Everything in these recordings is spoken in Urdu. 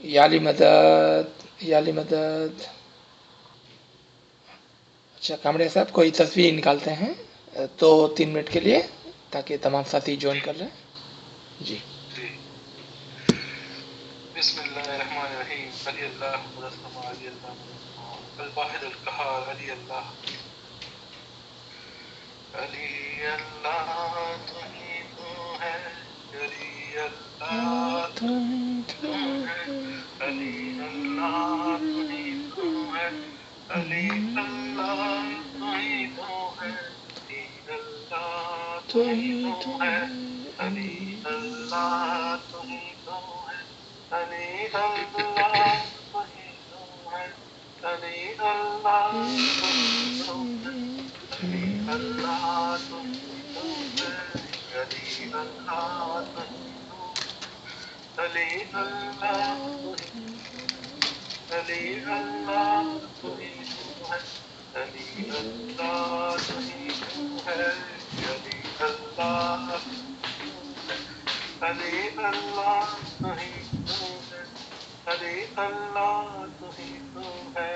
یالی مدد، یالی مدد۔ اچھا کامڑے صاحب کوئی تصویر نکالتے ہیں تو 3 منٹ کے لیے تاکہ تمام ساتھی جوائن کر لیں جی۔ بسم اللہ الرحمن الرحیم۔ علی اللہ مدثما، علی اللہ مدثما، الواحد القہار، علی اللہ، علی اللہ تو ہی تو ہے، علی اللہ تو ہی تو ہے، علی اللہ تو ہی تو ہے، علی اللہ تو ہی تو ہے، علی اللہ تو ہی تو ہے، علی اللہ تو ہی تو ہے، علی اللہ تو ہی تو ہے، علی اللہ تو ہی تو ہے، علی اللہ تو ہی تو ہے، علی اللہ تو ہی تو ہے، علی اللہ تو ہی تو ہے، علی اللہ تو ہی تو ہے، علی اللہ تو ہی تو ہے، علی اللہ تو ہی تو ہے، علی اللہ تو ہی تو ہے، علی اللہ تو ہی تو ہے،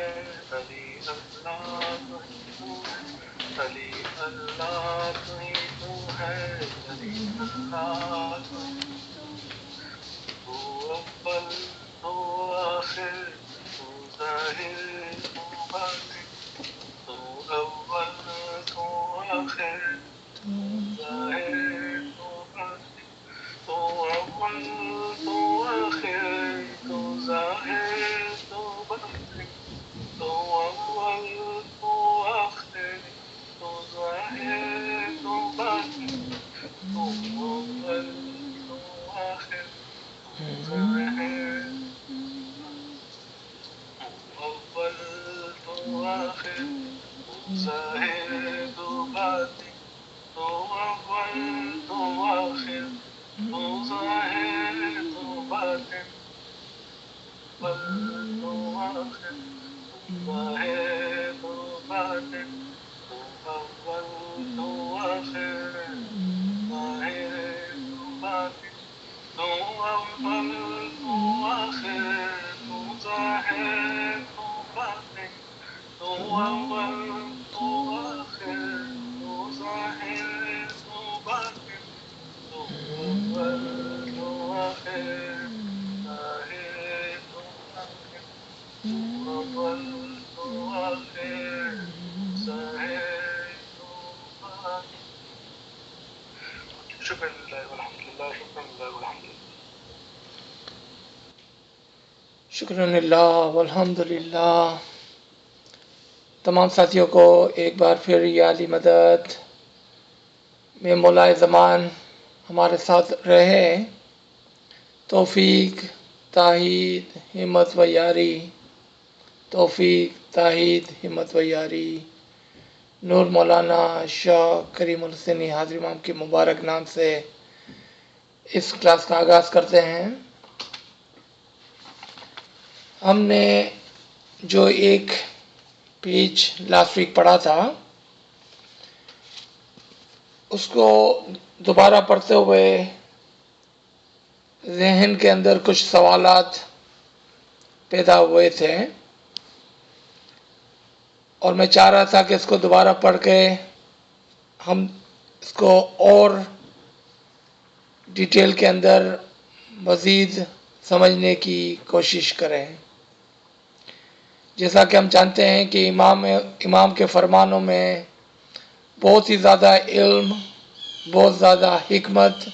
علی اللہ تو ہی تو ہے، علی اللہ تو ہی تو ہے، علی اللہ تو ہی تو ہے، تو اول تو آخر تو ظاہر تو باطن، تو اول تو آخر تو ظاہر تو باطن، تو اول تو آخر تو ظاہر تو باطن، تو اول تو آخر تو ظاہر تو باطن، تو اول تو آخر تو ظاہر تو اول تو آخر تو ظاہر تو باطن، تو اول تو آخر تو ظاہر تو باطن، اول تو آخر تو ظاہر تو باطن، تو اول تو آخر ظاہر تو باطن، تو اول تو آخر تو ظاہر تو باطن، تو اول تو آخر تو ظاہر تو باطن، تو اول تو آخر ظاہر تو باطن، تو اول تو آخر ظاہر تو باطن۔ شکر اللہ والحمد للہ، شکر اللہ والحمد للہ۔ شکران اللہ والحمد للہ۔ تمام ساتھیوں کو ایک بار پھر یا علی مدد میں مولا زمان ہمارے ساتھ رہے، توفیق، تائید، ہمت و یاری، توفیق، تائید، ہمت و یاری۔ نور مولانا شاہ کریم الحسینی حاضر امام کے مبارک نام سے اس کلاس کا آغاز کرتے ہیں۔ ہم نے جو ایک پیج لاسٹ ویک پڑھا تھا اس کو دوبارہ پڑھتے ہوئے ذہن کے اندر کچھ سوالات پیدا ہوئے تھے اور میں چاہ رہا تھا کہ اس کو دوبارہ پڑھ کے ہم اس کو اور ڈیٹیل کے اندر مزید سمجھنے کی کوشش کریں۔ جیسا کہ ہم جانتے ہیں کہ امام کے فرمانوں میں بہت ہی زیادہ علم، بہت زیادہ حکمت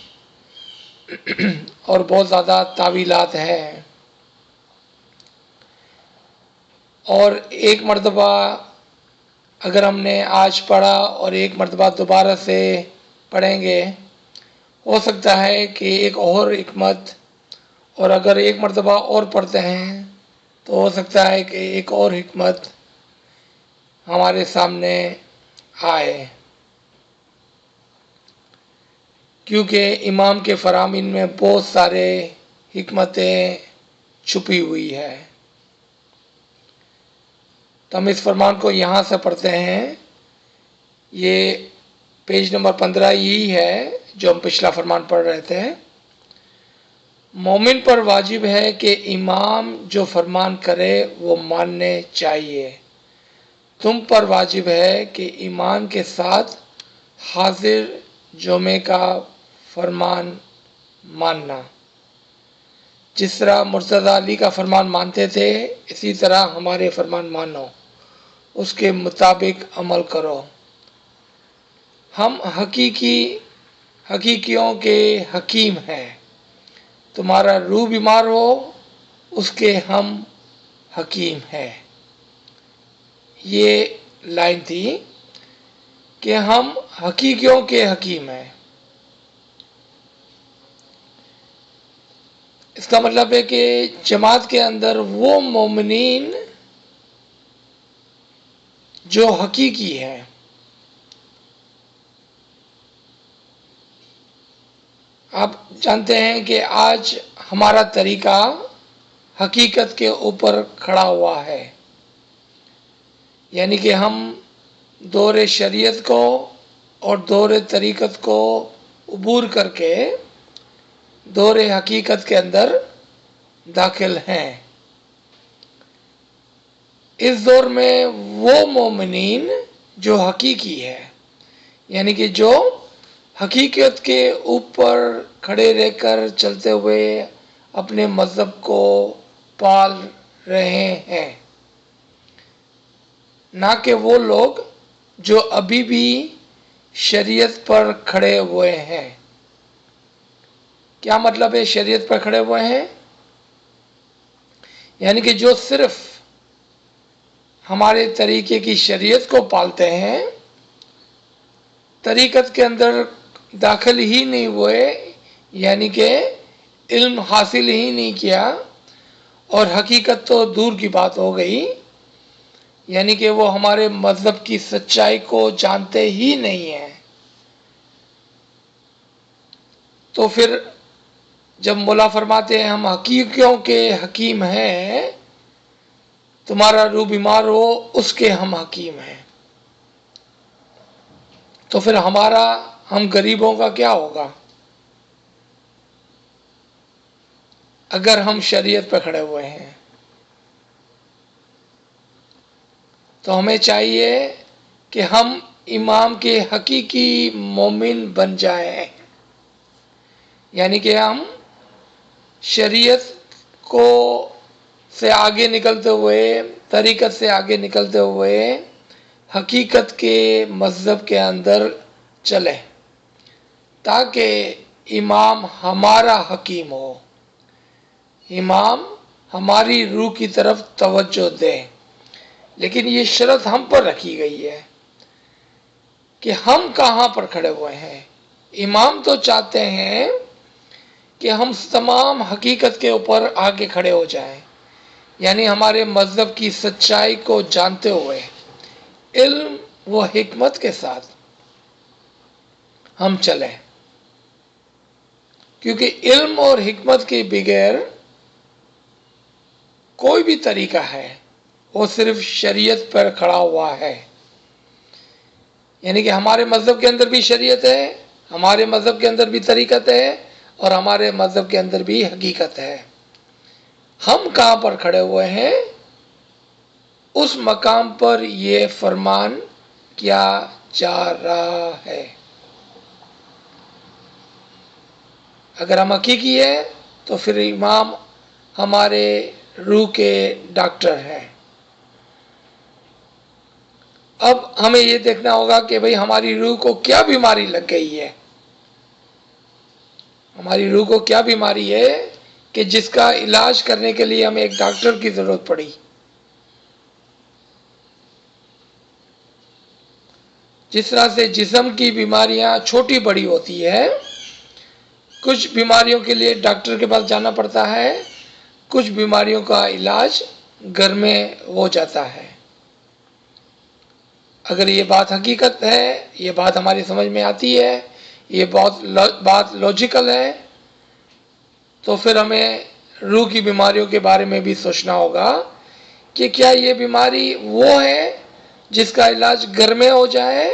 اور بہت زیادہ تعویلات ہیں، اور ایک مرتبہ اگر ہم نے آج پڑھا اور ایک مرتبہ دوبارہ سے پڑھیں گے ہو سکتا ہے کہ ایک اور حکمت، اور اگر ایک مرتبہ اور پڑھتے ہیں تو ہو سکتا ہے کہ ایک اور حکمت ہمارے سامنے آئے، کیونکہ امام کے فرامین میں بہت سارے حکمتیں چھپی ہوئی ہے۔ تو ہم اس فرمان کو یہاں سے پڑھتے ہیں۔ یہ پیج نمبر 15 یہی ہے جو ہم پچھلا فرمان پڑھ رہے تھے۔ مومن پر واجب ہے کہ امام جو فرمان کرے وہ ماننے چاہیے. تم پر واجب ہے کہ ایمان کے ساتھ حاضر جمعے کا فرمان ماننا. جس طرح مرتضی علی کا فرمان مانتے تھے اسی طرح ہمارے فرمان مانو، اس کے مطابق عمل کرو. ہم حقیقیوں کے حکیم ہیں. تمہارا روح بیمار ہو اس کے ہم حکیم ہیں. یہ لائن تھی کہ ہم حقیقیوں کے حکیم ہیں. اس کا مطلب ہے کہ جماعت کے اندر وہ مومنین جو حقیقی ہیں، آپ جانتے ہیں کہ آج ہمارا طریقہ حقیقت کے اوپر کھڑا ہوا ہے. یعنی کہ ہم دور شریعت کو اور دور طریقت کو عبور کر کے دور حقیقت کے اندر داخل ہیں. اس دور میں وہ مومنین جو حقیقی ہے، یعنی کہ جو حقیقت کے اوپر کھڑے رہ کر چلتے ہوئے اپنے مذہب کو پال رہے ہیں، نہ کہ وہ لوگ جو ابھی بھی شریعت پر کھڑے ہوئے ہیں. کیا مطلب ہے شریعت پر کھڑے ہوئے ہیں؟ یعنی کہ جو صرف ہمارے طریقے کی شریعت کو پالتے ہیں، طریقت کے اندر داخل ہی نہیں ہوئے، یعنی کہ علم حاصل ہی نہیں کیا، اور حقیقت تو دور کی بات ہو گئی، یعنی کہ وہ ہمارے مذہب کی سچائی کو جانتے ہی نہیں ہیں. تو پھر جب مولا فرماتے ہیں ہم حقیقیوں کے حکیم ہیں، تمہارا روح بیمار ہو اس کے ہم حکیم ہیں، تو پھر ہم غریبوں کا کیا ہوگا اگر ہم شریعت پہ کھڑے ہوئے ہیں؟ تو ہمیں چاہیے کہ ہم امام کے حقیقی مومن بن جائیں. یعنی کہ ہم شریعت کو سے آگے نکلتے ہوئے، طریقت سے آگے نکلتے ہوئے حقیقت کے مذہب کے اندر چلیں، تاکہ امام ہمارا حکیم ہو، امام ہماری روح کی طرف توجہ دے. لیکن یہ شرط ہم پر رکھی گئی ہے کہ ہم کہاں پر کھڑے ہوئے ہیں. امام تو چاہتے ہیں کہ ہم تمام حقیقت کے اوپر آگے کھڑے ہو جائیں، یعنی ہمارے مذہب کی سچائی کو جانتے ہوئے علم و حکمت کے ساتھ ہم چلیں. کیونکہ علم اور حکمت کے بغیر کوئی بھی طریقہ ہے وہ صرف شریعت پر کھڑا ہوا ہے. یعنی کہ ہمارے مذہب کے اندر بھی شریعت ہے، ہمارے مذہب کے اندر بھی طریقت ہے، اور ہمارے مذہب کے اندر بھی حقیقت ہے. ہم کہاں پر کھڑے ہوئے ہیں؟ اس مقام پر یہ فرمان کیا جا رہا ہے. اگر ہم حقیقی ہیں تو پھر امام ہمارے روح کے ڈاکٹر ہیں. اب ہمیں یہ دیکھنا ہوگا کہ بھئی ہماری روح کو کیا بیماری لگ گئی ہے، ہماری روح کو کیا بیماری ہے کہ جس کا علاج کرنے کے لیے ہمیں ایک ڈاکٹر کی ضرورت پڑی. جس طرح سے جسم کی بیماریاں چھوٹی بڑی ہوتی ہے، کچھ بیماریوں کے لیے ڈاکٹر کے پاس جانا پڑتا ہے، کچھ بیماریوں کا علاج گھر میں ہو جاتا ہے. اگر یہ بات حقیقت ہے، یہ بات ہماری سمجھ میں آتی ہے، یہ بات لاجیکل ہے، تو پھر ہمیں روح کی بیماریوں کے بارے میں بھی سوچنا ہوگا کہ کیا یہ بیماری وہ ہے جس کا علاج گھر میں ہو جائے،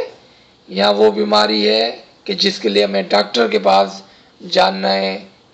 یا وہ بیماری ہے کہ جس کے لیے ہمیں ڈاکٹر کے پاس جانا ہے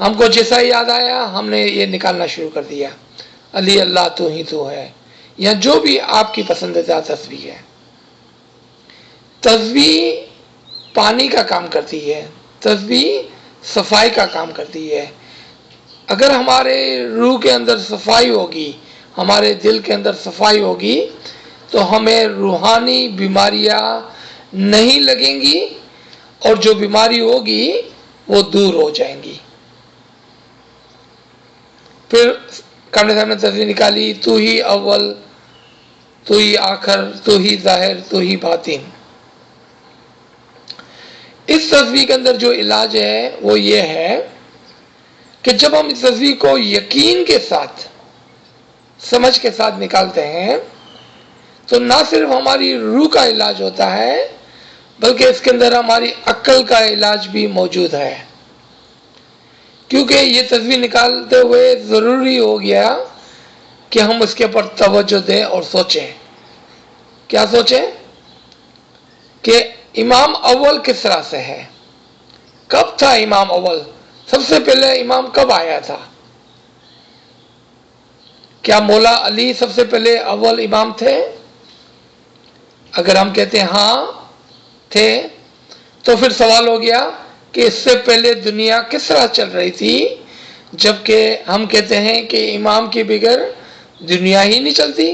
ہم کو جیسا یاد آیا ہم نے یہ نکالنا شروع کر دیا، علی اللہ تو ہی تو ہے، یا جو بھی آپ کی پسندیدہ تسبیح ہے۔ تسبیح پانی کا کام کرتی ہے، تسبیح صفائی کا کام کرتی ہے۔ اگر ہمارے روح کے اندر صفائی ہوگی، ہمارے دل کے اندر صفائی ہوگی، تو ہمیں روحانی بیماریاں نہیں لگیں گی، اور جو بیماری ہوگی وہ دور ہو جائیں گی۔ پھر کامل صاحب نے تصویر نکالی، تو ہی اول، تو ہی آخر، تو ہی ظاہر، تو ہی باطن۔ اس تصویر کے اندر جو علاج ہے وہ یہ ہے کہ جب ہم اس تصویر کو یقین کے ساتھ، سمجھ کے ساتھ نکالتے ہیں، تو نہ صرف ہماری روح کا علاج ہوتا ہے بلکہ اس کے اندر ہماری عقل کا علاج بھی موجود ہے۔ کیونکہ یہ تصویر نکالتے ہوئے ضروری ہو گیا کہ ہم اس کے اوپر توجہ دیں اور سوچیں۔ کیا سوچیں؟ کہ امام اول کس طرح سے ہے، کب تھا امام اول، سب سے پہلے امام کب آیا تھا؟ کیا مولا علی سب سے پہلے اول امام تھے؟ اگر ہم کہتے ہیں ہاں تھے، تو پھر سوال ہو گیا کہ اس سے پہلے دنیا کس طرح چل رہی تھی، جبکہ ہم کہتے ہیں کہ امام کے بغیر دنیا ہی نہیں چلتی۔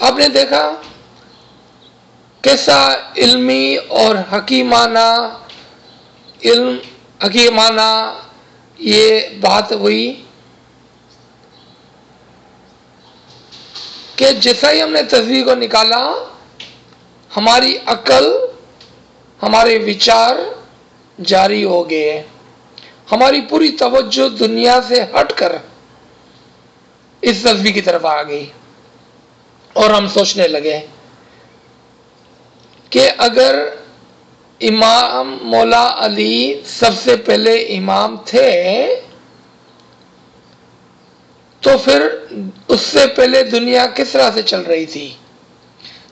آپ نے دیکھا کیسا علمی اور حکیمانہ یہ بات ہوئی کہ جیسا ہی ہم نے تصویر کو نکالا، ہماری عقل، ہمارے وچار جاری ہو گئے، ہماری پوری توجہ دنیا سے ہٹ کر اس تصویر کی طرف آ گئی، اور ہم سوچنے لگے کہ اگر امام مولا علی سب سے پہلے امام تھے تو پھر اس سے پہلے دنیا کس طرح سے چل رہی تھی،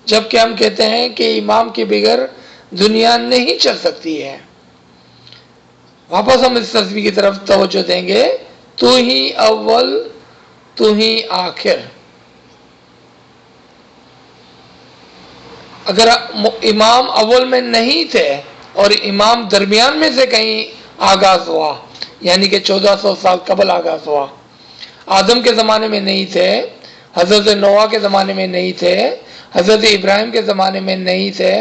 جبکہ ہم کہتے ہیں کہ امام کے بغیر دنیا نہیں چل سکتی ہے۔ واپس ہم اس تصویر کی طرف توجہ دیں گے، تو ہی اول، تو ہی آخر۔ اگر امام اول میں نہیں تھے اور امام درمیان میں سے کہیں آغاز ہوا، یعنی کہ 1400 سال قبل آغاز ہوا، آدم کے زمانے میں نہیں تھے، حضرت نوح کے زمانے میں نہیں تھے، حضرت ابراہیم کے زمانے میں نہیں تھے،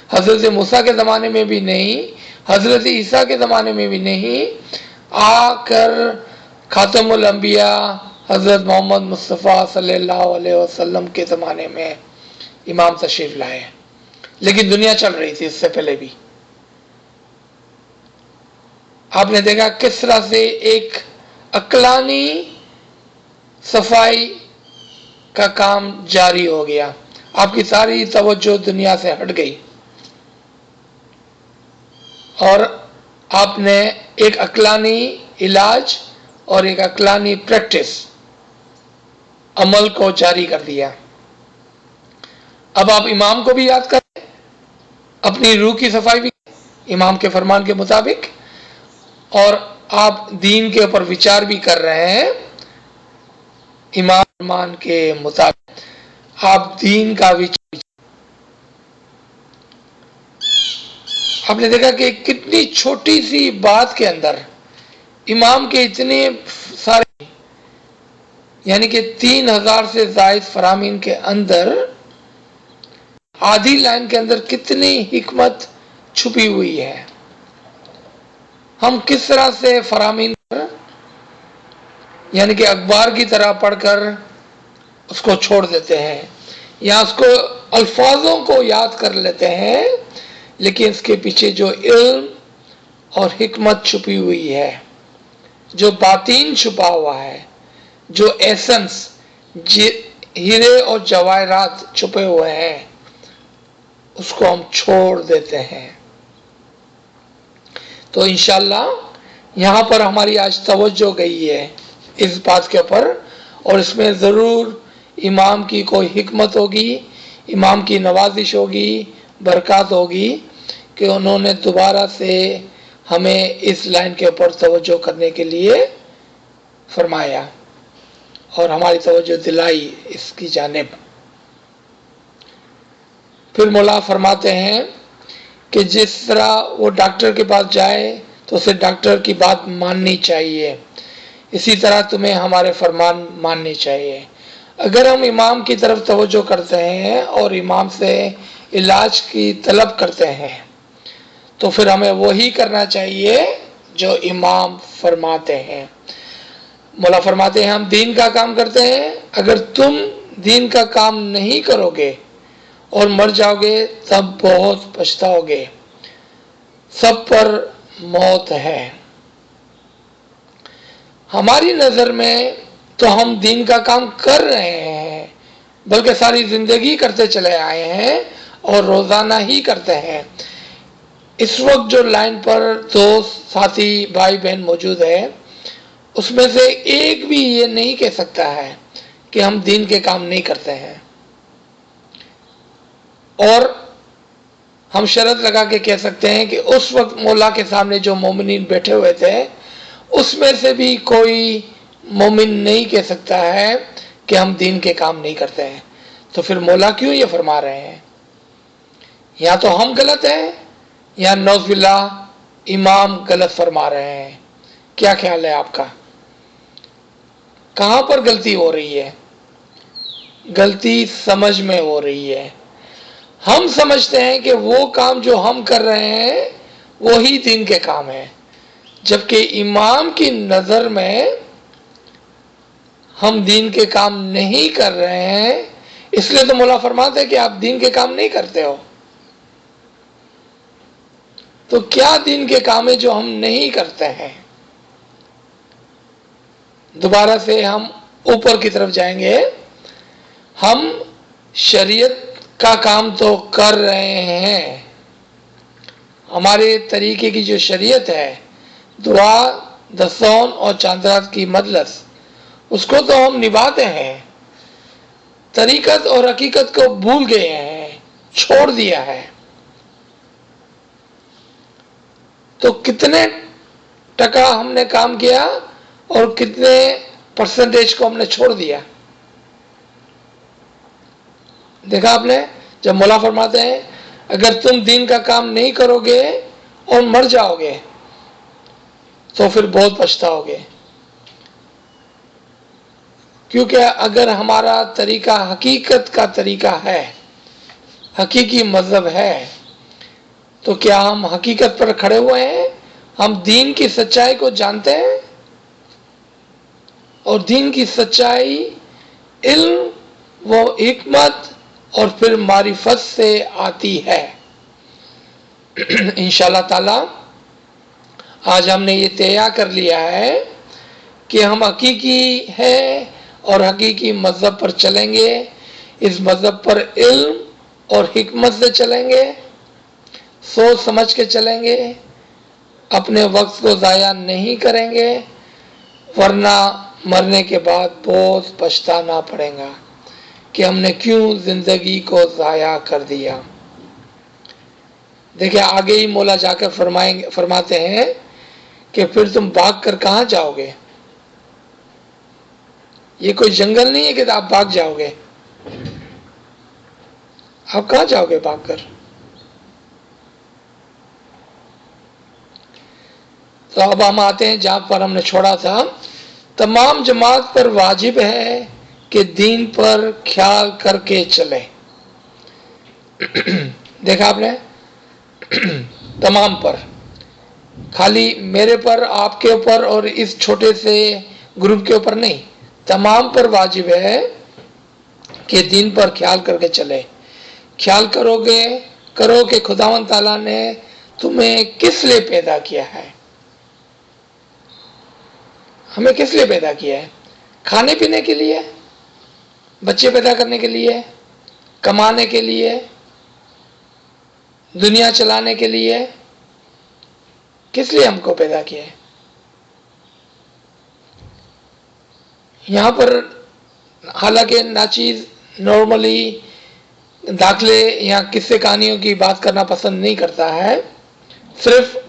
حضرت موسیٰ کے زمانے میں بھی نہیں، حضرت عیسیٰ کے زمانے میں بھی نہیں، آ کر خاتم الانبیاء حضرت محمد مصطفیٰ صلی اللہ علیہ وسلم کے زمانے میں امام تشریف لائے، لیکن دنیا چل رہی تھی اس سے پہلے بھی۔ آپ نے دیکھا کس طرح سے ایک عقلانی صفائی کا کام جاری ہو گیا، آپ کی ساری توجہ دنیا سے ہٹ گئی، اور آپ نے ایک عقلانی علاج اور ایک عقلانی پریکٹس عمل کو جاری کر دیا۔ اب آپ امام کو بھی یاد کریں، اپنی روح کی صفائی بھی امام کے فرمان کے مطابق، اور آپ دین کے اوپر وچار بھی کر رہے ہیں امام فرمان کے مطابق، آپ دین کا وچار۔ آپ نے دیکھا کہ کتنی چھوٹی سی بات کے اندر امام کے اتنے سارے، یعنی کہ 3000 سے زائد فرامین کے اندر آدھی لائن کے اندر کتنی حکمت چھپی ہوئی ہے۔ ہم کس طرح سے فرامین پر، یعنی کہ اخبار کی طرح پڑھ کر اس کو چھوڑ دیتے ہیں، یا اس کو الفاظوں کو یاد کر لیتے ہیں، لیکن اس کے پیچھے جو علم اور حکمت چھپی ہوئی ہے، جو باطن چھپا ہوا ہے، جو ایسنس، ہیرے اور جواہرات چھپے ہوئے ہیں، اس کو ہم چھوڑ دیتے ہیں۔ تو انشاءاللہ یہاں پر ہماری آج توجہ گئی ہے اس بات کے اوپر، اور اس میں ضرور امام کی کوئی حکمت ہوگی، امام کی نوازش ہوگی، برکات ہوگی کہ انہوں نے دوبارہ سے ہمیں اس لائن کے اوپر توجہ کرنے کے لیے فرمایا اور ہماری توجہ دلائی اس کی جانب۔ پھر مولا فرماتے ہیں کہ جس طرح وہ ڈاکٹر کے پاس جائے تو اسے ڈاکٹر کی بات ماننی چاہیے، اسی طرح تمہیں ہمارے فرمان ماننے چاہیے۔ اگر ہم امام کی طرف توجہ کرتے ہیں اور امام سے علاج کی طلب کرتے ہیں تو پھر ہمیں وہی کرنا چاہیے جو امام فرماتے ہیں۔ مولا فرماتے ہیں ہم دین کا کام کرتے ہیں، اگر تم دین کا کام نہیں کرو گے اور مر جاؤ گے تب بہت پچھتاؤ گے، سب پر موت ہے۔ ہماری نظر میں تو ہم دین کا کام کر رہے ہیں، بلکہ ساری زندگی کرتے چلے آئے ہیں اور روزانہ ہی کرتے ہیں۔ اس وقت جو لائن پر دوست ساتھی بھائی بہن موجود ہے اس میں سے ایک بھی یہ نہیں کہہ سکتا ہے کہ ہم دین کے کام نہیں کرتے ہیں، اور ہم شرط لگا کے کہہ سکتے ہیں کہ اس وقت مولا کے سامنے جو مومنین بیٹھے ہوئے تھے اس میں سے بھی کوئی مومن نہیں کہہ سکتا ہے کہ ہم دین کے کام نہیں کرتے ہیں۔ تو پھر مولا کیوں یہ فرما رہے ہیں؟ یا تو ہم غلط ہیں یا نعوذ باللہ امام غلط فرما رہے ہیں۔ کیا خیال ہے آپ کا؟ کہاں پر غلطی ہو رہی ہے؟ غلطی سمجھ میں ہو رہی ہے۔ ہم سمجھتے ہیں کہ وہ کام جو ہم کر رہے ہیں وہی دین کے کام ہے، جبکہ امام کی نظر میں ہم دین کے کام نہیں کر رہے ہیں، اس لیے تو مولا فرماتے ہیں کہ آپ دین کے کام نہیں کرتے ہو۔ تو کیا دین کے کام ہے جو ہم نہیں کرتے ہیں؟ دوبارہ سے ہم اوپر کی طرف جائیں گے۔ ہم شریعت کا کام تو کر رہے ہیں، ہمارے طریقے کی جو شریعت ہے، دعا، دستون اور چاندرات کی مجلس، اس کو تو ہم نبھاتے ہیں، طریقت اور حقیقت کو بھول گئے ہیں، چھوڑ دیا ہے۔ تو کتنے ٹکا ہم نے کام کیا اور کتنے پرسنٹیج کو ہم نے چھوڑ دیا؟ دیکھا آپ نے؟ جب مولا فرماتے ہیں اگر تم دین کا کام نہیں کرو گے اور مر جاؤ گے تو پھر بہت پچھتاؤ گے، کیونکہ اگر ہمارا طریقہ حقیقت کا طریقہ ہے، حقیقی مذہب ہے، تو کیا ہم حقیقت پر کھڑے ہوئے ہیں؟ ہم دین کی سچائی کو جانتے ہیں، اور دین کی سچائی علم و حکمت اور پھر معرفت سے آتی ہے۔ انشاءاللہ تعالی آج ہم نے یہ طے کر لیا ہے کہ ہم حقیقی ہیں اور حقیقی مذہب پر چلیں گے، اس مذہب پر علم اور حکمت سے چلیں گے، سوچ سمجھ کے چلیں گے، اپنے وقت کو ضائع نہیں کریں گے، ورنہ مرنے کے بعد بہت پچھتانا پڑے گا کہ ہم نے کیوں زندگی کو ضائع کر دیا۔ دیکھیں آگے ہی مولا جا کر فرماتے ہیں کہ پھر تم بھاگ کر کہاں جاؤ گے؟ یہ کوئی جنگل نہیں ہے کہ آپ بھاگ جاؤ گے۔ آپ کہاں جاؤ گے بھاگ کر؟ تو اب ہم آتے ہیں جہاں پر ہم نے چھوڑا تھا۔ تمام جماعت پر واجب ہے کہ دین پر خیال کر کے چلے۔ دیکھا آپ نے؟ تمام پر، خالی میرے پر، آپ کے اوپر اور اس چھوٹے سے گروپ کے اوپر نہیں، تمام پر واجب ہے کہ دین پر خیال کر کے چلے۔ خیال کرو کہ خداوند تعالیٰ نے تمہیں کس لیے پیدا کیا ہے؟ ہمیں کس لیے پیدا کیا ہے؟ کھانے پینے کے لیے؟ بچے پیدا کرنے کے لیے؟ کمانے کے لیے؟ دنیا چلانے کے لیے؟ کس لیے ہم کو پیدا کیا ہے؟ یہاں پر حالانکہ ناچیز نارملی داخلے یا قصے کہانیوں کی بات کرنا پسند نہیں کرتا ہے، صرف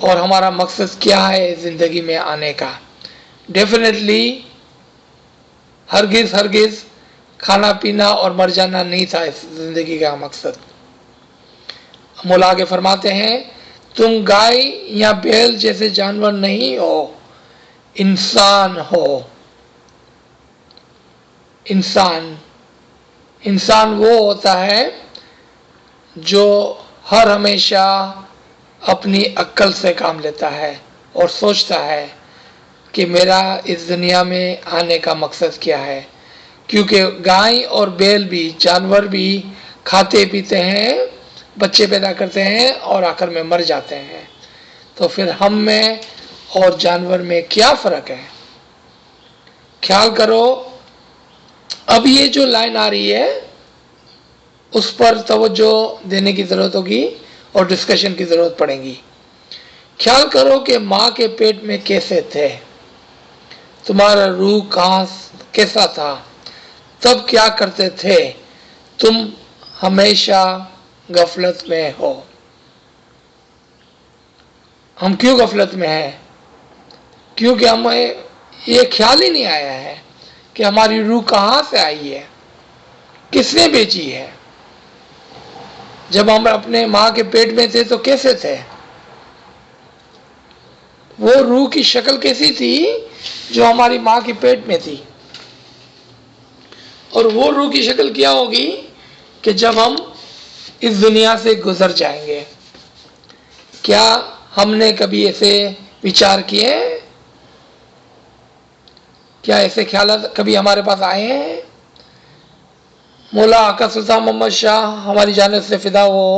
اور ہمارا مقصد کیا ہے زندگی میں آنے کا. ڈیفینیٹلی ہرگز کھانا پینا اور مر جانا نہیں تھا اس زندگی کا مقصد. مولا آگے فرماتے ہیں تم گائے یا بیل جیسے جانور نہیں ہو، انسان ہو. انسان وہ ہوتا ہے جو ہر ہمیشہ اپنی عقل سے کام لیتا ہے اور سوچتا ہے کہ میرا اس دنیا میں آنے کا مقصد کیا ہے. کیونکہ گائے اور بیل بھی، جانور بھی کھاتے پیتے ہیں، بچے پیدا کرتے ہیں اور آخر میں مر جاتے ہیں. تو پھر ہم میں اور جانور میں کیا فرق ہے؟ خیال کرو. اب یہ جو لائن آ رہی ہے اس پر توجہ دینے کی ضرورت ہوگی اور ڈسکشن کی ضرورت پڑے گی. خیال کرو کہ ماں کے پیٹ میں کیسے تھے، تمہارا روح کہاں کیسا تھا، تب کیا کرتے تھے. تم ہمیشہ غفلت میں ہو. ہم کیوں غفلت میں ہیں؟ کیونکہ ہمیں یہ خیال ہی نہیں آیا ہے کہ ہماری روح کہاں سے آئی ہے، کس نے بیچی ہے. جب ہم اپنے ماں کے پیٹ میں تھے تو کیسے تھے؟ وہ روح کی شکل کیسی تھی جو ہماری ماں کے پیٹ میں تھی؟ اور وہ روح کی شکل کیا ہوگی کہ جب ہم اس دنیا سے گزر جائیں گے؟ کیا ہم نے کبھی ایسے وچار کیے؟ کیا ایسے خیالات کبھی ہمارے پاس آئے ہیں؟ مولا آقا سلطان محمد شاہ ہماری جانب سے فدا ہو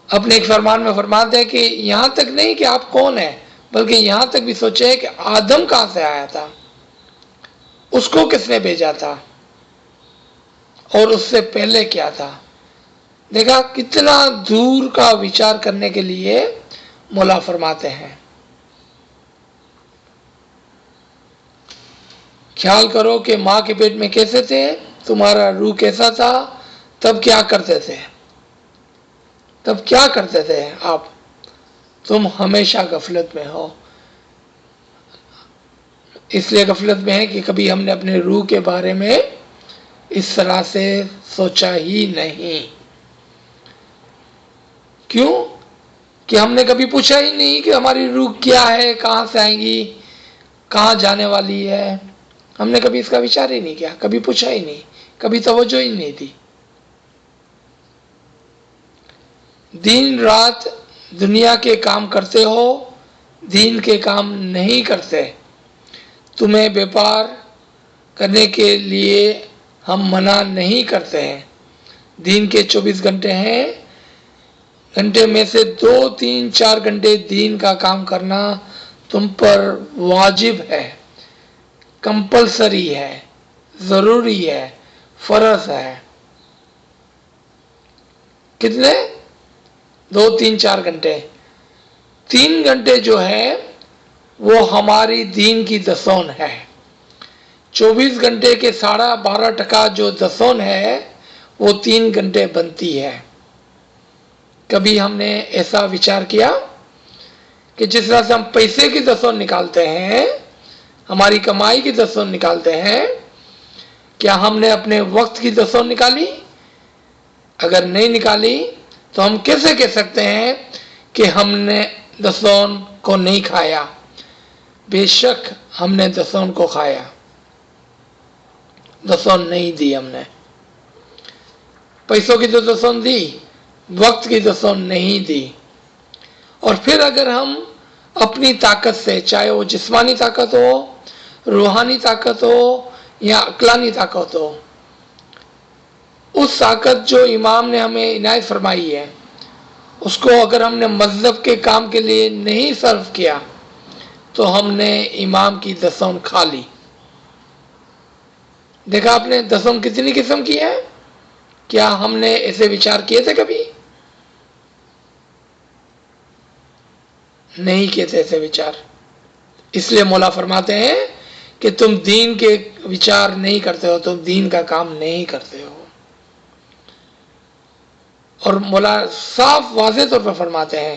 اپنے ایک فرمان میں فرماتے ہیں کہ یہاں تک نہیں کہ آپ کون ہیں، بلکہ یہاں تک بھی سوچے کہ آدم کہاں سے آیا تھا، اس کو کس نے بھیجا تھا، اور اس سے پہلے کیا تھا. دیکھا کتنا دور کا وچار کرنے کے لیے مولا فرماتے ہیں. خیال کرو کہ ماں کے پیٹ میں کیسے تھے، تمہارا روح کیسا تھا، تب کیا کرتے تھے. تب کیا کرتے تھے آپ؟ تم ہمیشہ غفلت میں ہو. اس لیے غفلت میں ہے کہ کبھی ہم نے اپنے روح کے بارے میں اس طرح سے سوچا ہی نہیں. کیوں؟ کہ ہم نے کبھی پوچھا ہی نہیں کہ ہماری روح کیا ہے، کہاں سے آئیں گی، کہاں جانے والی ہے. ہم نے کبھی اس کا وچار ہی نہیں کیا، کبھی پوچھا ہی نہیں، کبھی توجہ ہی نہیں دی. دن رات دنیا کے کام کرتے ہو، دین کے کام نہیں کرتے. تمہیں بیپار کرنے کے لیے ہم منع نہیں کرتے ہیں. دین کے 24 گھنٹے ہیں، گھنٹے میں سے 2 3 4 گھنٹے دین کا کام کرنا تم پر واجب ہے، کمپلسری ہے، ضروری ہے، فرض ہے. کتنے؟ 2 3 4 گھنٹے. 3 گھنٹے جو ہے وہ ہماری دین کی دسون ہے. 24 گھنٹے کے 12.5% جو دسون ہے وہ 3 گھنٹے بنتی ہے. کبھی ہم نے ایسا وچار کیا کہ جس طرح سے ہم پیسے کی دسون نکالتے ہیں، ہماری کمائی کی دسون نکالتے ہیں، کیا ہم نے اپنے وقت کی دسون نکالی؟ اگر نہیں نکالی تو ہم کیسے کہہ سکتے ہیں کہ ہم نے دسون کو نہیں کھایا؟ بے شک ہم نے دسون کو کھایا، دسون نہیں دی. ہم نے پیسوں کی تو دسون دی، وقت کی دسون نہیں دی. اور پھر اگر ہم اپنی طاقت سے، چاہے وہ جسمانی طاقت ہو، روحانی طاقت ہو یا عقلانی طاقت ہو، اس طاقت جو امام نے ہمیں عنایت فرمائی ہے اس کو اگر ہم نے مذہب کے کام کے لیے نہیں صرف کیا تو ہم نے امام کی دسون کھا لی. دیکھا آپ نے دسون کتنی قسم کی ہے؟ کیا ہم نے ایسے وچار کیے تھے کبھی؟ نہیں کیے تھے ایسے وچار. اس لیے مولا فرماتے ہیں کہ تم دین کے وچار نہیں کرتے ہو، تم دین کا کام نہیں کرتے ہو. اور مولا صاف واضح طور پر فرماتے ہیں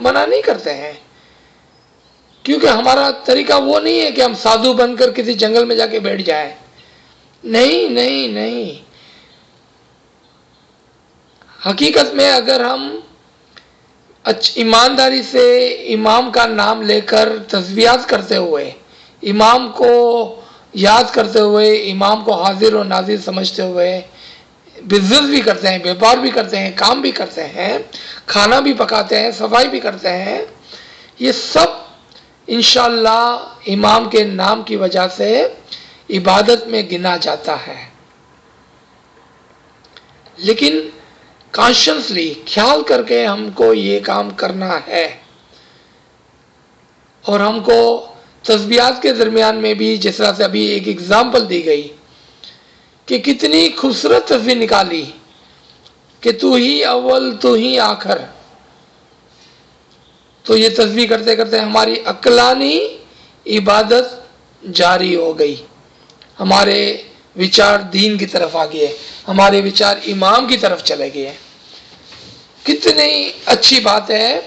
منع نہیں کرتے ہیں، کیونکہ ہمارا طریقہ وہ نہیں ہے کہ ہم سادھو بن کر کسی جنگل میں جا کے بیٹھ جائیں. نہیں نہیں نہیں، حقیقت میں اگر ہم ایمانداری سے امام کا نام لے کر تسبیحات کرتے ہوئے، امام کو یاد کرتے ہوئے، امام کو حاضر و ناظر سمجھتے ہوئے بزنس بھی کرتے ہیں، بیوپار بھی کرتے ہیں، کام بھی کرتے ہیں، کھانا بھی پکاتے ہیں، صفائی بھی کرتے ہیں، یہ سب انشاءاللہ امام کے نام کی وجہ سے عبادت میں گنا جاتا ہے. لیکن کانشنسلی خیال کر کے ہم کو یہ کام کرنا ہے. اور ہم کو تسبیحات کے درمیان میں بھی جس طرح سے ابھی ایک اگزامپل دی گئی کہ کتنی خوبصورت تصویر نکالی کہ تو ہی اول تو ہی آخر. تو یہ تصویر کرتے کرتے ہماری عقلانی عبادت جاری ہو گئی، ہمارے وچار دین کی طرف آ گئے، ہمارے وچار امام کی طرف چلے گئے. کتنی اچھی بات ہے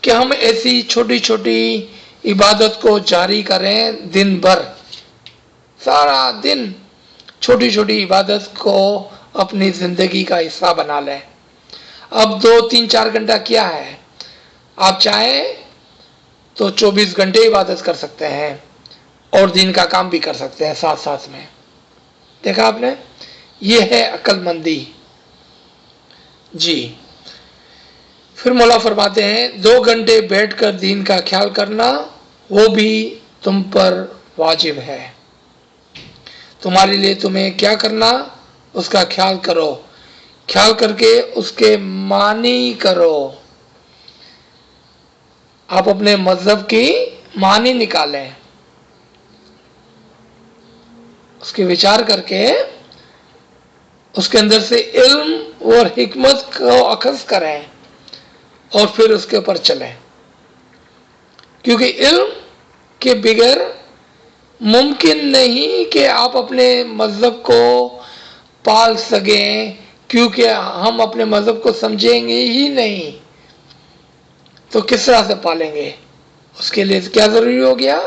کہ ہم ایسی چھوٹی چھوٹی عبادت کو جاری کریں، دن بھر سارا دن چھوٹی چھوٹی عبادت کو اپنی زندگی کا حصہ بنا لیں. اب 2 3 4 گھنٹہ کیا ہے، آپ چاہیں تو 24 گھنٹے عبادت کر سکتے ہیں اور دین کا کام بھی کر سکتے ہیں ساتھ ساتھ میں. دیکھا آپ نے، یہ ہے عقل مندی. جی پھر مولا فرماتے ہیں 2 گھنٹے بیٹھ کر دین کا خیال کرنا وہ بھی تم پر واجب ہے. تمہارے لیے تمہیں کیا کرنا، اس کا خیال کرو، خیال کر کے اس کے معنی کرو. آپ اپنے مذہب کی معنی نکالیں، اس کے وچار کر کے اس کے اندر سے علم اور حکمت کو اخذ کریں اور پھر اس کے اوپر چلیں. کیونکہ علم کے بغیر ممکن نہیں کہ آپ اپنے مذہب کو پال سکیں، کیونکہ ہم اپنے مذہب کو سمجھیں گے ہی نہیں تو کس طرح سے پالیں گے. اس کے لیے کیا ضروری ہو گیا،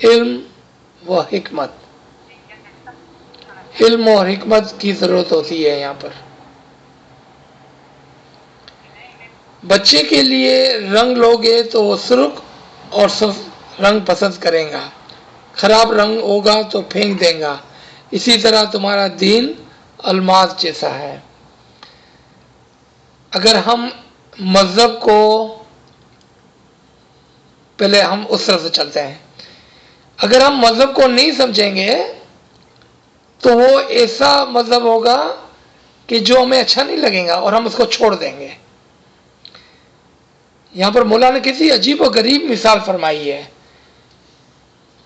علم و حکمت. علم اور حکمت کی ضرورت ہوتی ہے. یہاں پر بچے کے لیے رنگ لوگے تو وہ سرخ اور سرخ رنگ پسند کریں گا، خراب رنگ ہوگا تو پھینک دیں گا. اسی طرح تمہارا دین الماس جیسا ہے. اگر ہم مذہب کو پہلے ہم اس طرح سے چلتے ہیں، اگر ہم مذہب کو نہیں سمجھیں گے تو وہ ایسا مذہب ہوگا کہ جو ہمیں اچھا نہیں لگے گا اور ہم اس کو چھوڑ دیں گے. یہاں پر مولا نے کسی عجیب و غریب مثال فرمائی ہے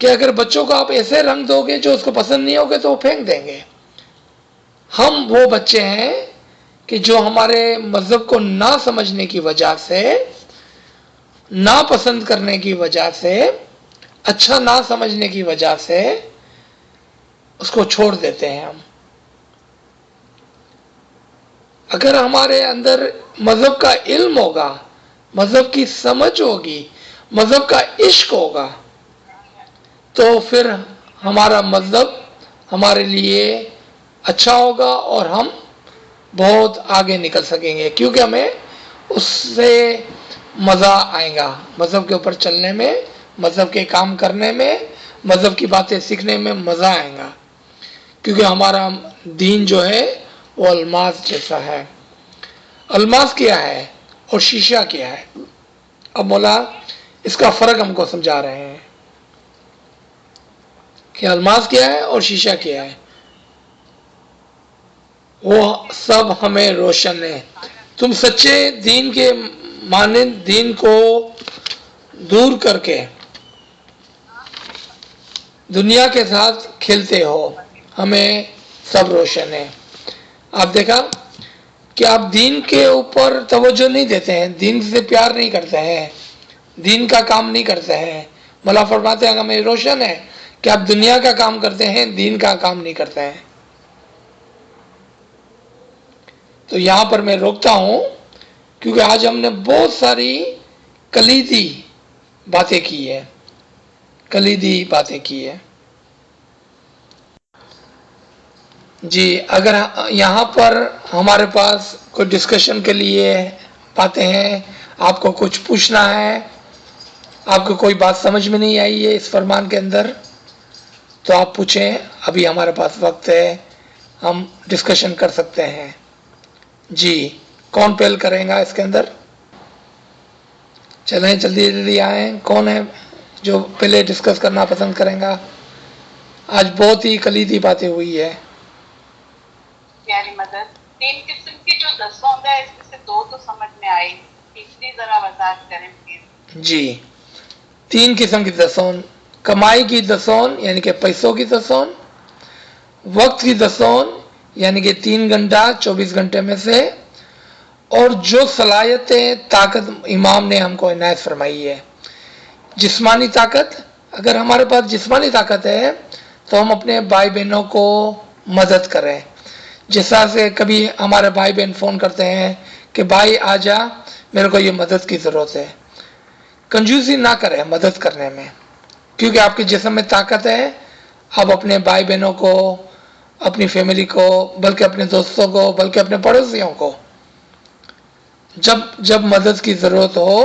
کہ اگر بچوں کو آپ ایسے رنگ دو گے جو اس کو پسند نہیں ہوگے تو وہ پھینک دیں گے. ہم وہ بچے ہیں کہ جو ہمارے مذہب کو نہ سمجھنے کی وجہ سے، نہ پسند کرنے کی وجہ سے، اچھا نہ سمجھنے کی وجہ سے اس کو چھوڑ دیتے ہیں ہم. اگر ہمارے اندر مذہب کا علم ہوگا، مذہب کی سمجھ ہوگی، مذہب کا عشق ہوگا تو پھر ہمارا مذہب ہمارے لیے اچھا ہوگا اور ہم بہت آگے نکل سکیں گے، کیونکہ ہمیں اس سے مزہ آئے گا، مذہب کے اوپر چلنے میں، مذہب کے کام کرنے میں، مذہب کی باتیں سیکھنے میں مزہ آئے گا. کیونکہ ہمارا دین جو ہے وہ الماس جیسا ہے. الماس کیا ہے اور شیشہ کیا ہے؟ اب مولا اس کا فرق ہم کو سمجھا رہے ہیں کہ الماس کیا ہے اور شیشہ کیا ہے. وہ سب ہمیں روشن ہے. تم سچے دین کے مانند دین کو دور کر کے دنیا کے ساتھ کھیلتے ہو، ہمیں سب روشن ہے. آپ دیکھا کہ آپ دین کے اوپر توجہ نہیں دیتے ہیں، دین سے پیار نہیں کرتے ہیں، دین کا کام نہیں کرتے ہیں. مولا فرماتے ہیں ہمیں روشن ہے کہ آپ دنیا کا کام کرتے ہیں، دین کا کام نہیں کرتے ہیں. تو یہاں پر میں روکتا ہوں کیونکہ آج ہم نے بہت ساری کلیدی باتیں کی ہے، کلیدی باتیں کی ہے۔ جی اگر یہاں پر ہمارے پاس کوئی ڈسکشن کے لیے باتیں ہیں، آپ کو کچھ پوچھنا ہے، آپ کو کوئی بات سمجھ میں نہیں آئی ہے اس فرمان کے اندر، تو آپ پوچھیں، ابھی ہمارے پاس وقت ہے، ہم ڈسکشن کر سکتے ہیں۔ جی کون پہل کریں گا اس کے اندر؟ چلیں جلدی جلدی آئیں، کون ہے جو پہلے ڈسکس کرنا پسند کریں گا؟ آج بہت ہی کلیدی باتیں ہوئی ہے۔ پیاری مدد، 3 قسم کی جو دسوند ہے اس میں سے 2 تو سمجھ میں آئی، تیسری ذرا وضاحت کریں پلیز۔ جی 3 قسم کی دسون: کمائی کی دسون یعنی کہ پیسوں کی دسون، وقت کی دسون یعنی کہ 3 گھنٹہ 24 گھنٹے میں سے، اور جو صلاحیتیں طاقت امام نے ہم کو عنایت فرمائی ہے۔ جسمانی طاقت، اگر ہمارے پاس جسمانی طاقت ہے تو ہم اپنے بھائی بہنوں کو مدد کریں، جس طرح سے کبھی ہمارے بھائی بہن فون کرتے ہیں کہ بھائی آ جا میرے کو یہ مدد کی ضرورت ہے، کنجوسی نہ کریں مدد کرنے میں، کیونکہ آپ کے جسم میں طاقت ہے، آپ اپنے بھائی بہنوں کو، اپنی فیملی کو، بلکہ اپنے دوستوں کو، بلکہ اپنے پڑوسیوں کو جب مدد کی ضرورت ہو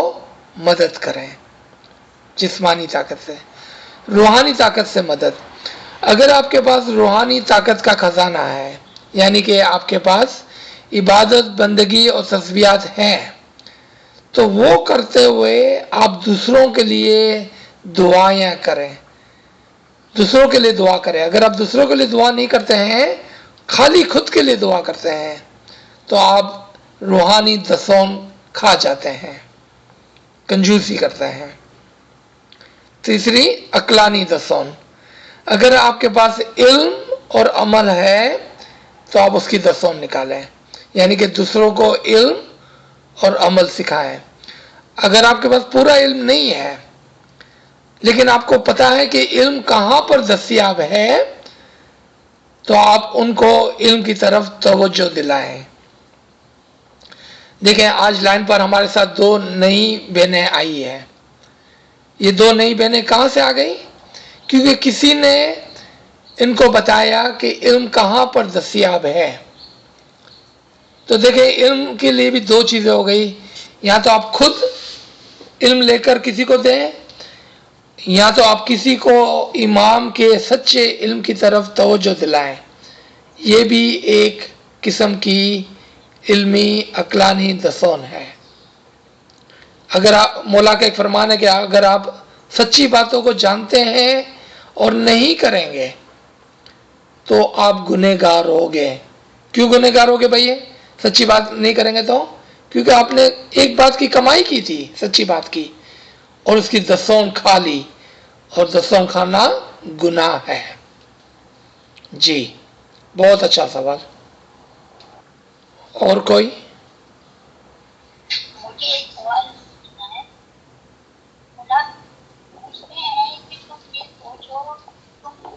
مدد کریں۔ جسمانی طاقت سے۔ روحانی طاقت سے مدد، اگر آپ کے پاس روحانی طاقت کا خزانہ ہے، یعنی کہ آپ کے پاس عبادت بندگی اور تسبیحات ہیں، تو وہ کرتے ہوئے آپ دوسروں کے لیے دعائیں کریں، دوسروں کے لیے دعا کریں۔ اگر آپ دوسروں کے لیے دعا نہیں کرتے ہیں، خالی خود کے لیے دعا کرتے ہیں، تو آپ روحانی دسون کھا جاتے ہیں، کنجوسی کرتے ہیں۔ تیسری عقلانی دسون، اگر آپ کے پاس علم اور عمل ہے تو آپ اس کی دسون نکالیں، یعنی کہ دوسروں کو علم اور عمل سکھائیں۔ اگر آپ کے پاس پورا علم نہیں ہے لیکن آپ کو پتا ہے کہ علم کہاں پر دستیاب ہے، تو آپ ان کو علم کی طرف توجہ دلائیں۔ دیکھیں آج لائن پر ہمارے ساتھ 2 نئی بہنیں آئی ہیں۔ یہ 2 نئی بہنیں کہاں سے آ گئی؟ کیونکہ کسی نے ان کو بتایا کہ علم کہاں پر دستیاب ہے۔ تو دیکھیں علم کے لیے بھی 2 چیزیں ہو گئی، یا تو آپ خود علم لے کر کسی کو دیں، یا تو آپ کسی کو امام کے سچے علم کی طرف توجہ دلائیں۔ یہ بھی ایک قسم کی علمی عقلانی دسون ہے۔ اگر آپ مولا کا ایک فرمان ہے کہ اگر آپ سچی باتوں کو جانتے ہیں اور نہیں کریں گے تو آپ گنہگار ہوگے۔ کیوں گنہگار ہوگے بھائی؟ سچی بات نہیں کریں گے تو کیونکہ آپ نے ایک بات کی کمائی کی تھی، سچی بات کی، اور اس کی دسون کھا لی، اور دسون کھانا گناہ ہے۔ جی بہت اچھا سوال۔ اور کوئی؟ مجھے ایک سوال پوچھنا ہے، مولا پوچھتے ہیں کہ تم یہ سوچو تم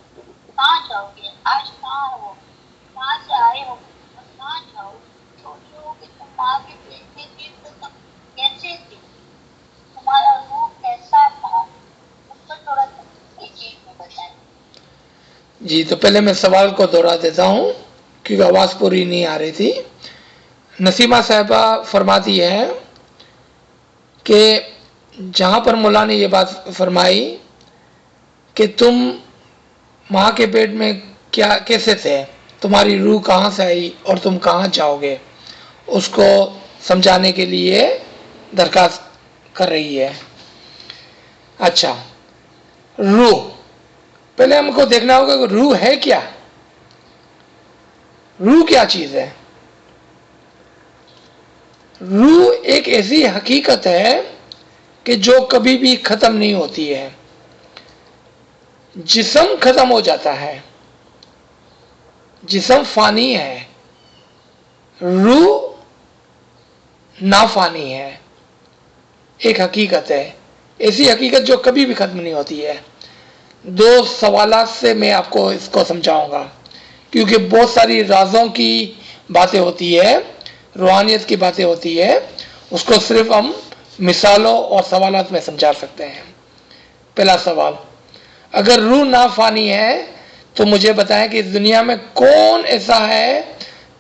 کہاں جاؤ گے، آج کہاں ہو، کہاں سے آئے ہو اور کہاں جاؤ گے، سوچو کہ تم ماں کے پیٹ میں تھے تو تم کیسے تھے، تمہارا روح کیسا تھا، اس پر تھوڑا تفصیل میں بتائیں۔ جی تو پہلے میں سوال کو دوہرا دیتا ہوں کیونکہ آواز پوری نہیں آ رہی تھی۔ نسیمہ صاحبہ فرماتی ہے کہ جہاں پر مولا نے یہ بات فرمائی کہ تم ماں کے پیٹ میں کیسے تھے، تمہاری روح کہاں سے آئی اور تم کہاں جاؤ گے، اس کو سمجھانے کے لیے درخواست کر رہی ہے۔ اچھا، روح، پہلے ہم کو دیکھنا ہوگا کہ روح ہے کیا، روح کیا چیز ہے؟ روح ایک ایسی حقیقت ہے کہ جو کبھی بھی ختم نہیں ہوتی ہے۔ جسم ختم ہو جاتا ہے، جسم فانی ہے، روح نافانی ہے، ایک حقیقت ہے، ایسی حقیقت جو کبھی بھی ختم نہیں ہوتی ہے۔ 2 سوالات سے میں آپ کو اس کو سمجھاؤں گا، کیونکہ بہت ساری رازوں کی باتیں ہوتی ہے، روحانیت کی باتیں ہوتی ہے، اس کو صرف ہم مثالوں اور سوالات میں سمجھا سکتے ہیں. پہلا سوال، اگر روح نافانی ہے تو مجھے بتائیں کہ اس دنیا میں کون ایسا ہے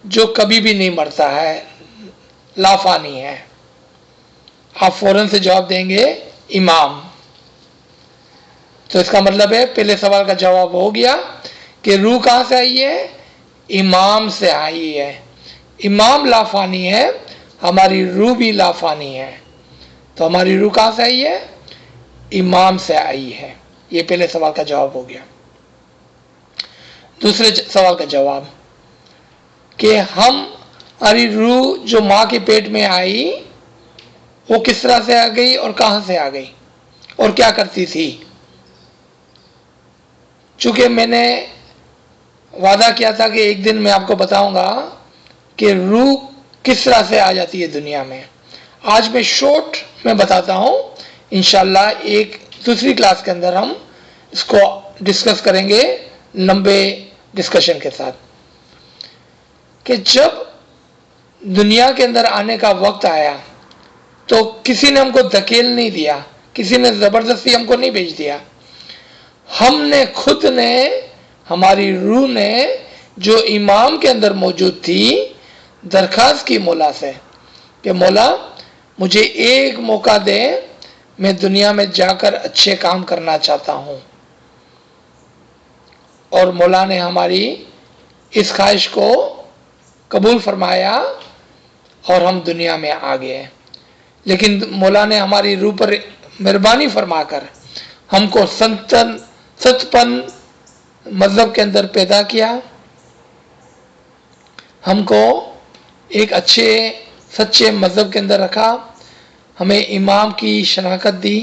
جو کبھی بھی نہیں مرتا ہے، لافانی ہے؟ آپ فوراً سے جواب دیں گے امام. تو اس کا مطلب ہے پہلے سوال کا جواب ہو گیا کہ روح کہاں سے آئی ہے؟ امام سے آئی ہے. امام لافانی ہے، ہماری روح بھی لافانی ہے. تو ہماری روح کہاں سے آئی ہے؟ امام سے آئی ہے. یہ پہلے سوال کا جواب ہو گیا. دوسرے سوال کا جواب کہ ہماری روح جو ماں کے پیٹ میں آئی وہ کس طرح سے آ گئی اور کہاں سے آ گئی اور کیا کرتی تھی؟ چونکہ میں نے وعدہ کیا تھا کہ ایک دن میں آپ کو بتاؤں گا کہ روح کس طرح سے آ جاتی ہے دنیا میں. آج میں شارٹ میں بتاتا ہوں، انشاءاللہ ایک دوسری کلاس کے اندر ہم اس کو ڈسکس کریں گے لمبے ڈسکشن کے ساتھ، کہ جب دنیا کے اندر آنے کا وقت آیا تو کسی نے ہم کو دھکیل نہیں دیا، کسی نے زبردستی ہم کو نہیں بھیج دیا. ہم نے خود نے، ہماری روح نے جو امام کے اندر موجود تھی درخواست کی مولا سے کہ مولا مجھے ایک موقع دے، میں دنیا میں جا کر اچھے کام کرنا چاہتا ہوں. اور مولا نے ہماری اس خواہش کو قبول فرمایا اور ہم دنیا میں آ گئے. لیکن مولا نے ہماری روح پر مہربانی فرما کر ہم کو ستپن مذہب کے اندر پیدا کیا، ہم کو ایک اچھے سچے مذہب کے اندر رکھا، ہمیں امام کی شناخت دی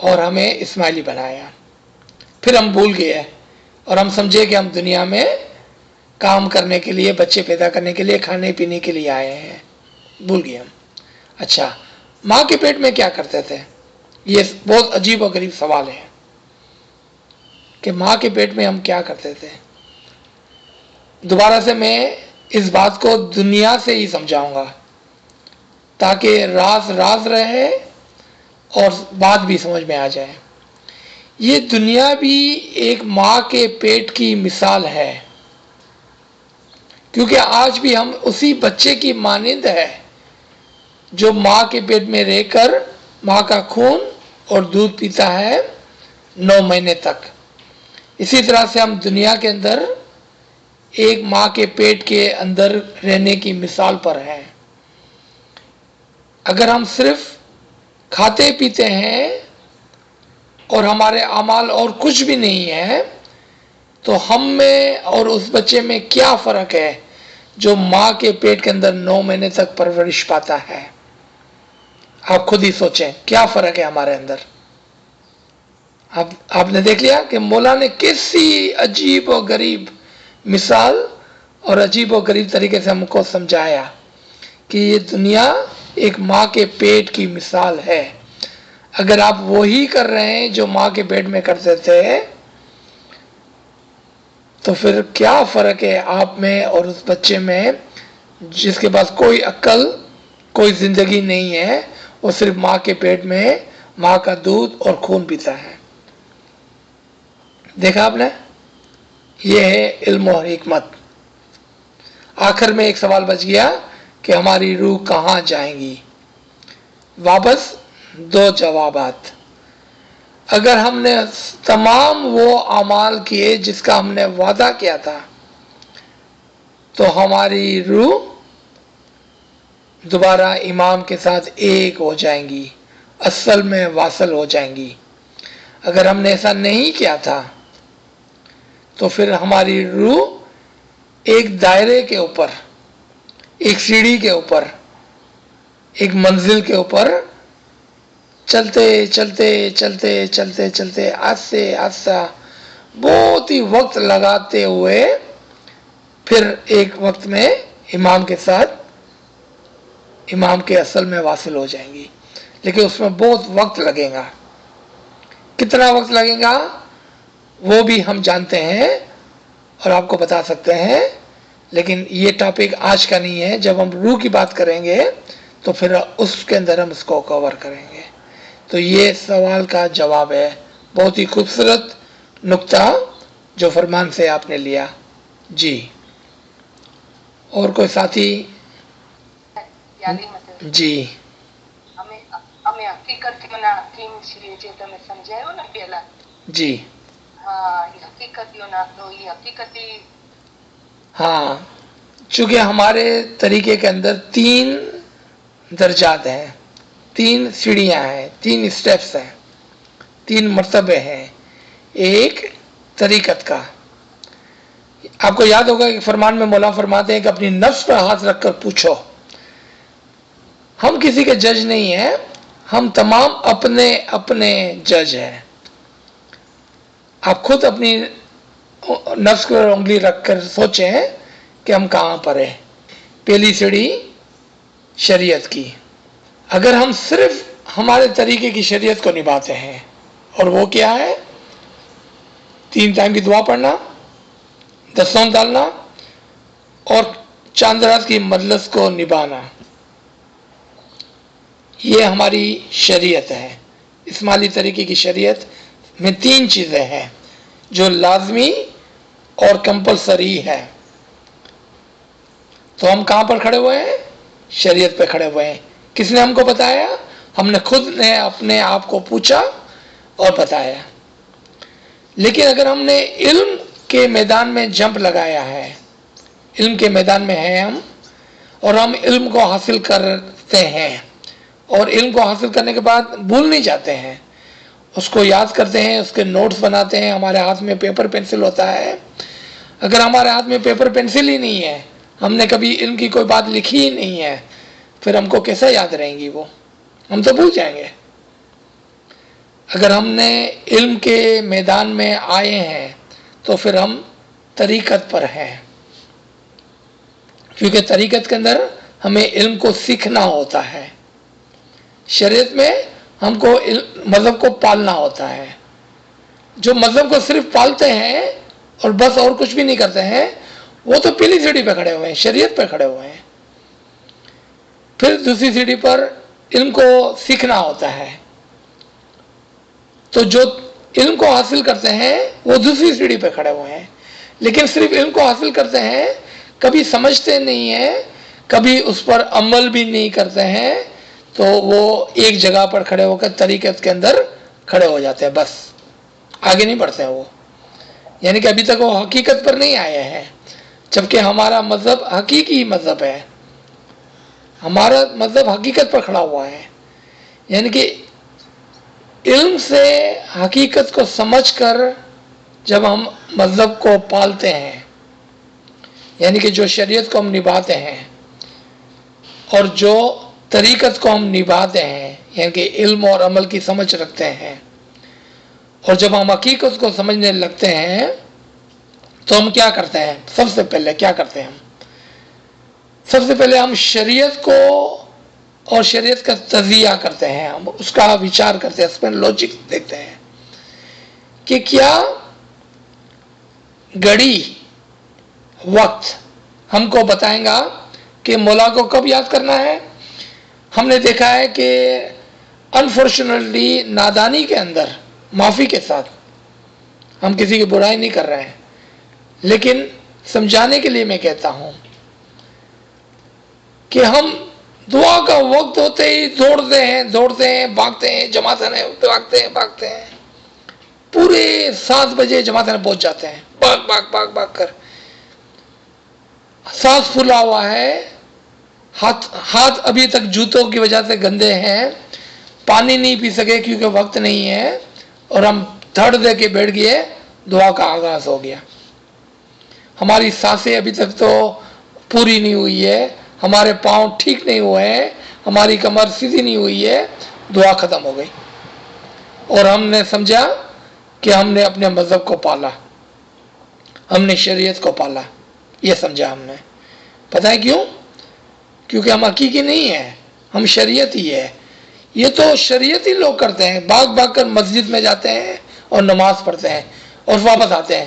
اور ہمیں اسماعیلی بنایا. پھر ہم بھول گئے اور ہم سمجھے کہ ہم دنیا میں کام کرنے کے لیے، بچے پیدا کرنے کے لیے، کھانے پینے کے لیے آئے ہیں. بھول گئے ہم. اچھا، ماں کے پیٹ میں کیا کرتے تھے؟ یہ بہت عجیب و غریب سوال ہے کہ ماں کے پیٹ میں ہم کیا کرتے تھے. دوبارہ سے میں اس بات کو دنیا سے ہی سمجھاؤں گا تاکہ راز راز رہے اور بات بھی سمجھ میں آ جائے. یہ دنیا بھی ایک ماں کے پیٹ کی مثال ہے، کیونکہ آج بھی ہم اسی بچے کی مانند ہے جو ماں کے پیٹ میں رہ کر ماں کا خون اور دودھ پیتا ہے 9 مہینے تک. اسی طرح سے ہم دنیا کے اندر ایک ماں کے پیٹ کے اندر رہنے کی مثال پر ہیں. اگر ہم صرف کھاتے پیتے ہیں اور ہمارے اعمال اور کچھ بھی نہیں ہے تو ہم میں اور اس بچے میں کیا فرق ہے جو ماں کے پیٹ کے اندر 9 مہینے تک پرورش پاتا ہے؟ آپ خود ہی سوچیں کیا فرق ہے ہمارے اندر. آپ نے دیکھ لیا کہ مولا نے کسی عجیب و غریب مثال اور عجیب و غریب طریقے سے ہم کو سمجھایا کہ یہ دنیا ایک ماں کے پیٹ کی مثال ہے. اگر آپ وہی کر رہے ہیں جو ماں کے پیٹ میں کرتے تھے تو پھر کیا فرق ہے آپ میں اور اس بچے میں جس کے پاس کوئی عقل، کوئی زندگی نہیں ہے، وہ صرف ماں کے پیٹ میں ماں کا دودھ اور خون پیتا ہے. دیکھا آپ نے؟ یہ ہے علم و حکمت. آخر میں ایک سوال بچ گیا کہ ہماری روح کہاں جائیں گی. واپس 2 جوابات. اگر ہم نے تمام وہ اعمال کیے جس کا ہم نے وعدہ کیا تھا تو ہماری روح دوبارہ امام کے ساتھ ایک ہو جائیں گی، اصل میں واصل ہو جائیں گی. اگر ہم نے ایسا نہیں کیا تھا تو پھر ہماری روح ایک دائرے کے اوپر، ایک سیڑھی کے اوپر، ایک منزل کے اوپر چلتے چلتے چلتے چلتے چلتے آہستہ آہستہ بہت ہی وقت لگاتے ہوئے پھر ایک وقت میں امام کے ساتھ، امام کے اصل میں واصل ہو جائیں گی. لیکن اس میں بہت وقت لگے گا. کتنا وقت لگے گا وہ بھی ہم جانتے ہیں اور آپ کو بتا سکتے ہیں لیکن یہ ٹاپک آج کا نہیں ہے. جب ہم روح کی بات کریں گے تو پھر اس کے اندر ہم اس کو کور کریں گے. تو یہ سوال کا جواب ہے. بہت ہی خوبصورت نقطہ جو فرمان سے آپ نے لیا. جی اور کوئی ساتھی؟ યાદી મતલબ جی અમે અમે હકીકતીઓના થીમ છીએ જે તમે સમજાયો ને પહેલા. جی હા એ હકીકતીઓના તો એ હકીકતી ہاں، چونکہ ہمارے طریقے کے اندر 3 درجات ہیں، 3 سیڑھیاں ہیں، 3 اسٹیپس ہیں، 3 مرتبے ہیں. ایک طریقت کا، آپ کو یاد ہوگا کہ فرمان میں مولا فرماتے ہیں کہ اپنی نفس پر ہاتھ رکھ کر پوچھو. ہم کسی کے جج نہیں ہیں، ہم تمام اپنے اپنے جج ہیں. آپ خود اپنی نفس کو انگلی رکھ کر سوچیں کہ ہم کہاں پر ہیں. پہلی سیڑھی شریعت کی. اگر ہم صرف ہمارے طریقے کی شریعت کو نبھاتے ہیں، اور وہ کیا ہے؟ 3 ٹائم کی دعا پڑھنا، 10 سونت ڈالنا اور چاند رات کی مجلس کو نبھانا، یہ ہماری شریعت ہے. اسماعیلی طریقے کی شریعت میں 3 چیزیں ہیں جو لازمی اور کمپلسری ہے. تو ہم کہاں پر کھڑے ہوئے ہیں؟ شریعت پہ کھڑے ہوئے ہیں. کس نے ہم کو بتایا؟ ہم نے خود نے اپنے آپ کو پوچھا اور بتایا. لیکن اگر ہم نے علم کے میدان میں جمپ لگایا ہے، علم کے میدان میں ہیں ہم، اور ہم علم کو حاصل کرتے ہیں، اور علم کو حاصل کرنے کے بعد بھول نہیں جاتے ہیں، اس کو یاد کرتے ہیں، اس کے نوٹس بناتے ہیں. ہمارے ہاتھ میں پیپر پینسل ہوتا ہے. اگر ہمارے ہاتھ میں پیپر پینسل ہی نہیں ہے، ہم نے کبھی علم کی کوئی بات لکھی ہی نہیں ہے، پھر ہم کو کیسے یاد رہیں گی وہ؟ ہم تو بھول جائیں گے. اگر ہم نے علم کے میدان میں آئے ہیں تو پھر ہم طریقت پر ہیں، کیونکہ طریقت کے اندر ہمیں علم کو سیکھنا ہوتا ہے. شریعت میں ہم کو مذہب کو پالنا ہوتا ہے. جو مذہب کو صرف پالتے ہیں اور بس اور کچھ بھی نہیں کرتے ہیں، وہ تو پہلی سیڑھی پہ کھڑے ہوئے ہیں، شریعت پہ کھڑے ہوئے ہیں. پھر دوسری سیڑھی پر علم کو سیکھنا ہوتا ہے. تو جو علم کو حاصل کرتے ہیں وہ دوسری سیڑھی پہ کھڑے ہوئے ہیں. لیکن صرف علم کو حاصل کرتے ہیں، کبھی سمجھتے نہیں ہیں، کبھی اس پر عمل بھی نہیں کرتے ہیں، تو وہ ایک جگہ پر کھڑے ہو کر طریقت کے اندر کھڑے ہو جاتے ہیں، بس آگے نہیں بڑھتے ہیں وہ. یعنی کہ ابھی تک وہ حقیقت پر نہیں آئے ہیں، جبکہ ہمارا مذہب حقیقی مذہب ہے. ہمارا مذہب حقیقت پر کھڑا ہوا ہے. یعنی کہ علم سے حقیقت کو سمجھ کر جب ہم مذہب کو پالتے ہیں، یعنی کہ جو شریعت کو ہم نبھاتے ہیں اور جو طریقت کو ہم نبھاتے ہیں، یعنی کہ علم اور عمل کی سمجھ رکھتے ہیں، اور جب ہم حقیقت کو سمجھنے لگتے ہیں تو ہم کیا کرتے ہیں؟ سب سے پہلے کیا کرتے ہیں؟ سب سے پہلے ہم شریعت کو اور شریعت کا تجزیہ کرتے ہیں، ہم اس کا وچار کرتے ہیں، اس میں لاجک دیکھتے ہیں کہ کیا گھڑی وقت ہم کو بتائیں گا کہ مولا کو کب یاد کرنا ہے. ہم نے دیکھا ہے کہ انفارچونیٹلی نادانی کے اندر، معافی کے ساتھ، ہم کسی کی برائی نہیں کر رہے ہیں، لیکن سمجھانے کے لیے میں کہتا ہوں کہ ہم دعا کا وقت ہوتے ہی دوڑتے ہیں، بھاگتے ہیں، جماعت میں بھاگتے ہیں، پورے 7 بجے جماعت میں پہنچ جاتے ہیں، بھاگ کر، سانس پھولا ہوا ہے، ہاتھ ابھی تک جوتوں کی وجہ سے گندے ہیں، پانی نہیں پی سکے کیونکہ وقت نہیں ہے، اور ہم دھڑ دے کے بیٹھ گئے، دعا کا آغاز ہو گیا. ہماری سانسیں ابھی تک تو پوری نہیں ہوئی ہے، ہمارے پاؤں ٹھیک نہیں ہوئے ہیں، ہماری کمر سیدھی نہیں ہوئی ہے، دعا ختم ہو گئی. اور ہم نے سمجھا کہ ہم نے اپنے مذہب کو پالا، ہم نے شریعت کو پالا، یہ سمجھا ہم نے. پتہ ہے کیوں؟ کیونکہ ہم حقیقی نہیں ہیں، ہم شریعت ہی ہے. یہ تو شریعت ہی لوگ کرتے ہیں، بھاگ کر مسجد میں جاتے ہیں اور نماز پڑھتے ہیں اور واپس آتے ہیں،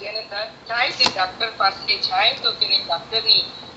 જેને થાય તે ડોક્ટર પાસે જાય તો તેને ડોક્ટરની